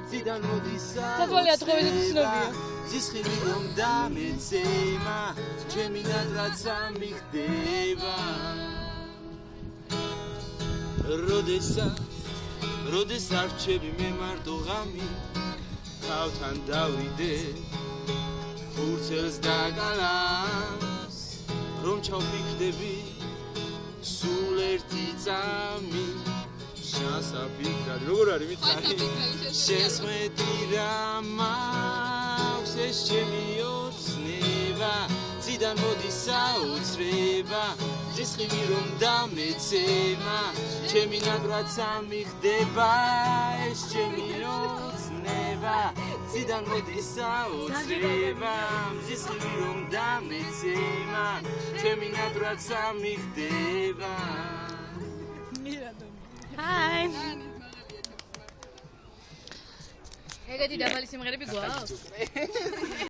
ციდან მოდის თათვალი ათხოველი ცნობია ზისხილი რომ დამეცემა ჩემი ნატრაც ამიხდება როდესაც რჩები მე მარტო ღამი თავთან დავიდე ფურცელს და კალამს რომ ჩავფიქრდები სულ ერთი წამი შასაფიქრად როგორ არის მითხარი შესმედი რა მაქვს ეს ჩემი ოცნება ციდან მოდის საოცრება ზისხილი რომ დამეცემა ჩემი ნატრაც ამიხდება ეს ჩემი ოცნება ციდან მოდის საოცრება ზისხილი რომ დამეცემა ჩემი ნატრაც ამიხდება Hi. ეგეთი დაბალი სიმღერები გვაქვს?